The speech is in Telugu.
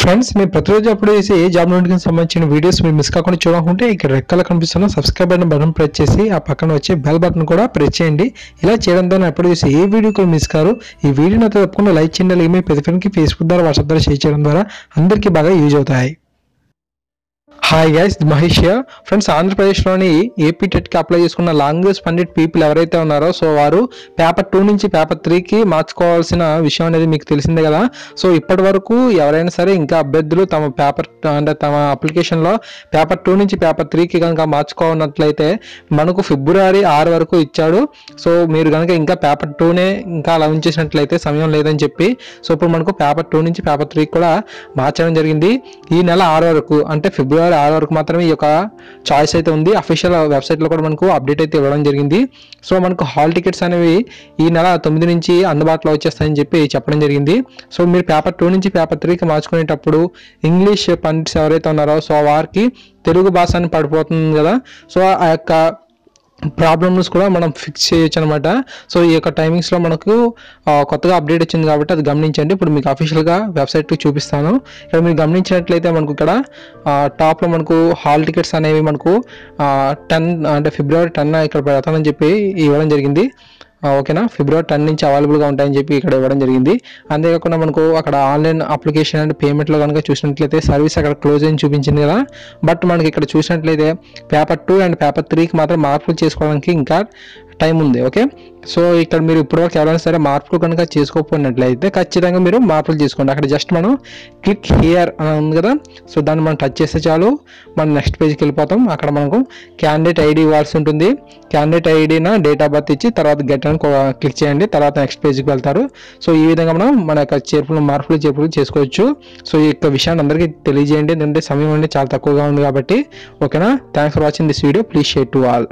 ఫ్రెండ్స్ మీరు ప్రతిరోజు అప్లోడ్ చేసి ఏ జాబ్ నోటిఫికేషన్ సంబంధించిన వీడియోస్ మీరు మిస్ కాకుండా చూడాలనుకుంటే ఇక్కడ రెడ్ కలర్ కనిపిస్తున్న సబ్స్క్రైబ్ బటన్ ప్రెస్ చేసి ఆ పక్కన వచ్చే బెల్ బటన్ కూడా ప్రెస్ చేయండి. ఇలా చేయడం ద్వారా అప్లోడ్ చేసి ఏ వీడియో కూడా మిస్ కారు. ఈ వీడియోని అయితే తప్పకుండా లైక్ చేయండి. అలాగే మీ ప్రతి ఫ్రెండ్కి ఫేస్బుక్ ద్వారా వాట్సాప్ ద్వారా షేర్ చేయడం ద్వారా అందరికీ బాగా యూజ్ అవుతాయి. Hi guys, Mahesh friends. ఆంధ్రప్రదేశ్లోని ఏపీ టెట్కి అప్లై చేసుకున్న లాంగ్వేజ్ పండిట్ పీపుల్ ఎవరైతే ఉన్నారో సో వారు పేపర్ 2 నుంచి పేపర్ 3కి మార్చుకోవాల్సిన విషయం అనేది మీకు తెలిసిందే కదా. సో ఇప్పటి వరకు ఎవరైనా సరే ఇంకా అభ్యర్థులు తమ పేపర్ అంటే తమ అప్లికేషన్లో పేపర్ 2 నుంచి పేపర్ 3కి కనుక మార్చుకోనట్లయితే మనకు ఫిబ్రవరి 6 వరకు ఇచ్చాడు. సో మీరు కనుక ఇంకా పేపర్ 2నే ఇంకా అలా ఉంచేసినట్లయితే సమయం లేదని చెప్పి సో ఇప్పుడు మనకు పేపర్ 2 నుంచి పేపర్ 3కి కూడా మార్చడం జరిగింది. ఈ నెల 6 వరకు అంటే ఫిబ్రవరి 6 వరకు మాత్రమే ఈ యొక్క చాయిస్ అయితే ఉంది. అఫీషియల్ వెబ్సైట్లో కూడా మనకు అప్డేట్ అయితే ఇవ్వడం జరిగింది. సో మనకు హాల్ టికెట్స్ అనేవి ఈ నెల 9 నుంచి అందుబాటులో వచ్చేస్తాయని చెప్పి చెప్పడం జరిగింది. సో మీరు పేపర్ 2 నుంచి పేపర్ 3కి మార్చుకునేటప్పుడు ఇంగ్లీష్ పండిట్స్ ఎవరైతే ఉన్నారో సో వారికి తెలుగు భాష అని పడిపోతుంది కదా. సో ఆ యొక్క ప్రాబ్లమ్స్ కూడా మనం ఫిక్స్ చేయొచ్చు అనమాట. సో ఈ యొక్క టైమింగ్స్లో మనకు కొత్తగా అప్డేట్ వచ్చింది కాబట్టి అది గమనించండి. ఇప్పుడు మీకు అఫీషియల్గా వెబ్సైట్ చూపిస్తాను. ఇక్కడ మీరు గమనించినట్లయితే మనకు ఇక్కడ టాప్లో మనకు హాల్ టికెట్స్ అనేవి మనకు 10 అంటే ఫిబ్రవరి 10 ఇక్కడ పెడతానని చెప్పి ఇవ్వడం జరిగింది. ఓకేనా, ఫిబ్రవరి 10 నుంచి అవైలబుల్గా ఉంటాయని చెప్పి ఇక్కడ ఇవ్వడం జరిగింది. అంతేకాకుండా మనకు అక్కడ ఆన్లైన్ అప్లికేషన్ అండ్ పేమెంట్లో కనుక చూసినట్లయితే సర్వీస్ అక్కడ క్లోజ్ అని చూపించింది కదా. బట్ మనకి ఇక్కడ చూసినట్లయితే పేపర్ 2 అండ్ పేపర్ 3కి మాత్రం మార్పులు చేసుకోవడానికి ఇంకా టైం ఉంది. ఓకే, సో ఇక్కడ మీరు ఇప్పటివరకు ఎవరైనా సరే మార్పులు కనుక చేసుకోకపోయినట్లయితే ఖచ్చితంగా మీరు మార్పులు చేసుకోండి. అక్కడ జస్ట్ మనం క్లిక్ హియర్ అని ఉంది కదా, సో దాన్ని మనం టచ్ చేస్తే చాలు మనం నెక్స్ట్ పేజ్కి వెళ్ళిపోతాం. అక్కడ మనకు క్యాండిడేట్ ఐడి ఇవ్వాల్సి ఉంటుంది. క్యాండిడేట్ ఐడిన డేట్ ఆఫ్ బర్త్ ఇచ్చి తర్వాత గెట్ అని క్లిక్ చేయండి. తర్వాత నెక్స్ట్ పేజ్కి వెళ్తారు. సో ఈ విధంగా మనం మన యొక్క మార్పులు చేసుకోవచ్చు. సో ఈ యొక్క విషయాన్ని అందరికీ తెలియజేయండి, ఎందుకంటే సమయం అనేది చాలా తక్కువగా ఉంది కాబట్టి. ఓకేనా, thanks for watching this video. Please share to all.